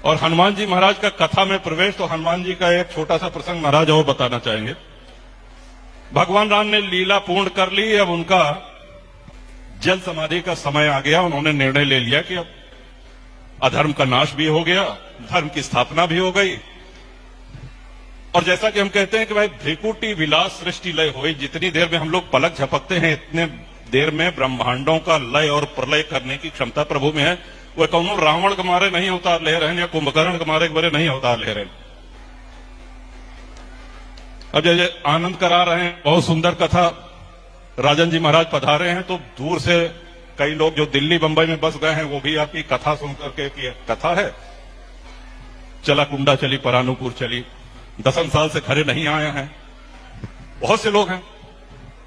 और हनुमान जी महाराज का कथा में प्रवेश, तो हनुमान जी का एक छोटा सा प्रसंग महाराज और बताना चाहेंगे। भगवान राम ने लीला पूर्ण कर ली, अब उनका जल समाधि का समय आ गया। उन्होंने निर्णय ले लिया कि अब अधर्म का नाश भी हो गया, धर्म की स्थापना भी हो गई। और जैसा कि हम कहते हैं कि भाई भ्रिकुटी विलास सृष्टि लय होई, जितनी देर में हम लोग पलक झपकते हैं इतने देर में ब्रह्मांडों का लय और प्रलय करने की क्षमता प्रभु में है। वह कौनो रावण के मारे नहीं अवतार ले रहे हैं या कुंभकर्ण के मारे बड़े नहीं अवतार ले रहे हैं। अब जैसे आनंद करा रहे हैं, बहुत सुंदर कथा राजन जी महाराज पधारे हैं, तो दूर से कई लोग जो दिल्ली बंबई में बस गए हैं वो भी आपकी कथा सुन करके की कथा है। चला कुंडा चली परानुपुर चली, 10 साल से घरे नहीं आया है, बहुत से लोग हैं।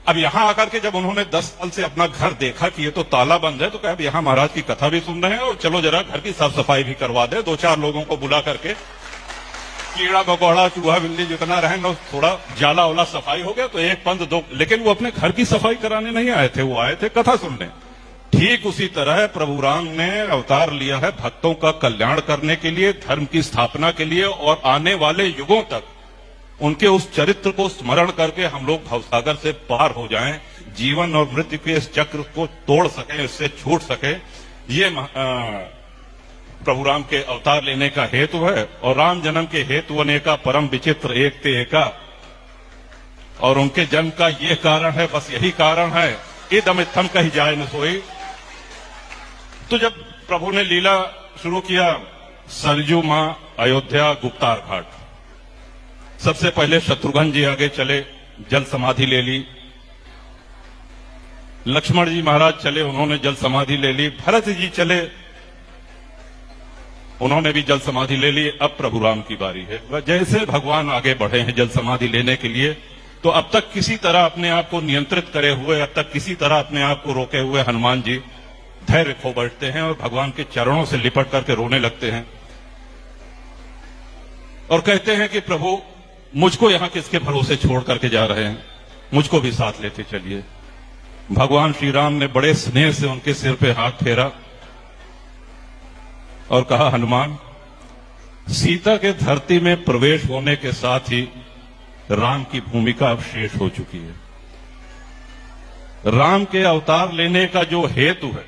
अब यहां आकर के जब उन्होंने 10 साल से अपना घर देखा कि ये तो ताला बंद है, तो कहा अब यहां महाराज की कथा भी सुन रहे हैं और चलो जरा घर की साफ सफाई भी करवा दे। 2-4 लोगों को बुला करके कीड़ा मकोड़ा चूहा बिल्ली जितना रहे ना थोड़ा जाला वाला सफाई हो गया, तो 1-5-2। लेकिन वो अपने घर की सफाई कराने नहीं आए थे, वो आए थे कथा सुनने। ठीक उसी तरह प्रभु राम ने अवतार लिया है भक्तों का कल्याण करने के लिए, धर्म की स्थापना के लिए, और आने वाले युगों तक उनके उस चरित्र को स्मरण करके हम लोग भवसागर से पार हो जाएं, जीवन और मृत्यु के इस चक्र को तोड़ सकें, इससे छूट सके। ये प्रभु राम के अवतार लेने का हेतु है। और राम जन्म के हेतु अनेका, परम विचित्र एक ते एका, और उनके जन्म का ये कारण है, बस यही कारण है, इदम इत्थम कही जाए न सोई। तो जब प्रभु ने लीला शुरू किया, सरजू मां, अयोध्या, गुप्तार घाट, सबसे पहले शत्रुघ्न जी आगे चले, जल समाधि ले ली। लक्ष्मण जी महाराज चले, उन्होंने जल समाधि ले ली। भरत जी चले, उन्होंने भी जल समाधि ले ली। अब प्रभु राम की बारी है। जैसे भगवान आगे बढ़े हैं जल समाधि लेने के लिए, तो अब तक किसी तरह अपने आप को नियंत्रित करे हुए, अब तक किसी तरह अपने आप को रोके हुए हनुमान जी धैर्य खो बैठते हैं और भगवान के चरणों से लिपट करके रोने लगते हैं और कहते हैं कि प्रभु मुझको यहां किसके भरोसे छोड़ करके जा रहे हैं, मुझको भी साथ लेते चलिए। भगवान श्री राम ने बड़े स्नेह से उनके सिर पे हाथ फेरा और कहा, हनुमान, सीता के धरती में प्रवेश होने के साथ ही राम की भूमिका अब शेष हो चुकी है। राम के अवतार लेने का जो हेतु है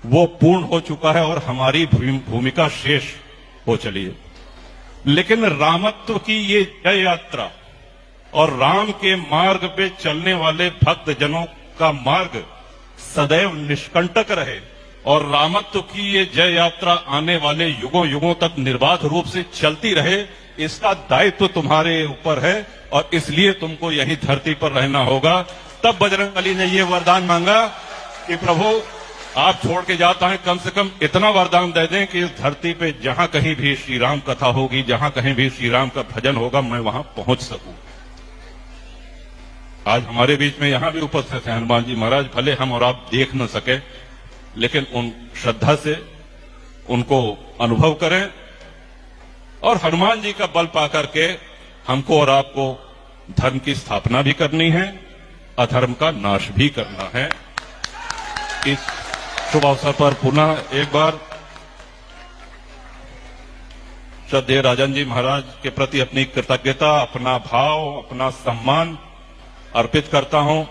वो पूर्ण हो चुका है और हमारी भूमिका शेष हो चली है। लेकिन रामत्व की ये जय यात्रा और राम के मार्ग पे चलने वाले भक्त जनों का मार्ग सदैव निष्कंटक रहे और रामत्व की ये जय यात्रा आने वाले युगों युगों तक निर्बाध रूप से चलती रहे, इसका दायित्व तुम्हारे ऊपर है और इसलिए तुमको यही धरती पर रहना होगा। तब बजरंगबली ने ये वरदान मांगा कि प्रभु आप छोड़ के जाता है, कम से कम इतना वरदान दे दें कि इस धरती पे जहां कहीं भी श्री राम कथा होगी, जहां कहीं भी श्री राम का भजन होगा, मैं वहां पहुंच सकूं। आज हमारे बीच में यहां भी उपस्थित हैं हनुमान जी महाराज। भले हम और आप देख न सके, लेकिन उन श्रद्धा से उनको अनुभव करें और हनुमान जी का बल पाकर के हमको और आपको धर्म की स्थापना भी करनी है, अधर्म का नाश भी करना है। इस शुभ अवसर पर पुनः एक बार श्रद्धेय राजन जी महाराज के प्रति अपनी कृतज्ञता, अपना भाव, अपना सम्मान अर्पित करता हूं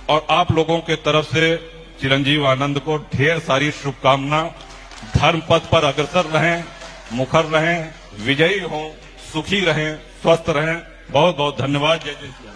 और आप लोगों के तरफ से चिरंजीव आनंद को ढेर सारी शुभकामना। धर्म पथ पर अग्रसर रहें, मुखर रहें, विजयी हों, सुखी रहें, स्वस्थ रहें। बहुत बहुत धन्यवाद। जय जय श्री राम।